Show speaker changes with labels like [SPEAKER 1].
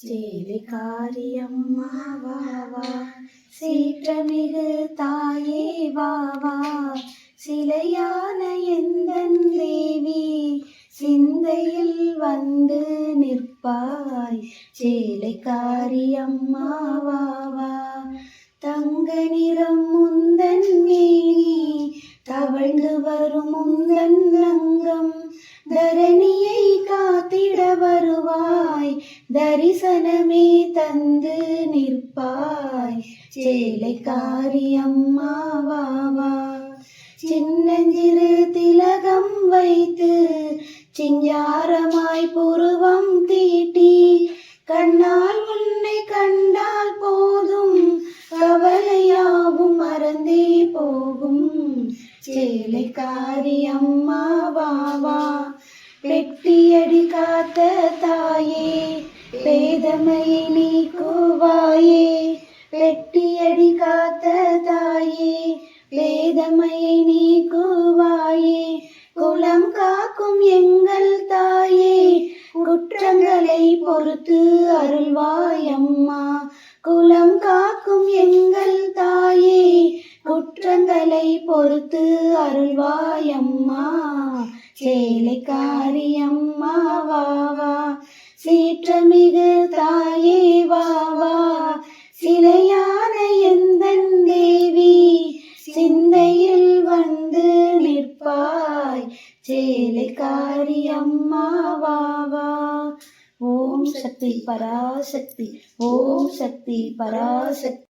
[SPEAKER 1] சேலைக்காரியம்மா வாவா, சீற்றமிகு தாயே வாவா, சிலையான எந்தன் தேவி, சிந்தையில் வந்து நிற்பாய். சேலைக்காரியம்மா வாவா, தங்க நிறம் முந்தன் மேனி, தவழ்ந்து வரும் முந்தன் அங்கம், தரணியை காத்திட வருவாய், தரிசனமே தந்து நிற்பாய். சேலைக்காரியம்மா வாவா, சின்னஞ்சிறு திலகம் வைத்து சிங்காரமாய் புருவம் தீட்டி, கண்ணால் உன்னை கண்டால் போதும், கவலையாவும் மறந்தே போகும். சேலைக்காரியம்மா வாவா, பெட்டியடி காத்த தாயே, பேதமையை நீக்குவாயே. பெட்டியடி காத்த தாயே, பேதமையை நீக்குவாயே. குலம் காக்கும் எங்கள் தாயே, குற்றங்களை பொறுத்து அருள்வாயம்மா. குலம் காக்கும் எங்கள் தாயே, குற்றங்களை பொறுத்து அருள்வாயம்மா. சேலைக்காரியம்மா வாவா, சீற்றமிகு தாயே வாவா, சிலையான எந்தன் தேவி, சிந்தையில் வந்து நிற்பாய். சேலைக்காரியம்மா வாவா. ஓம் சக்தி பராசக்தி, ஓம் சக்தி பராசக்தி.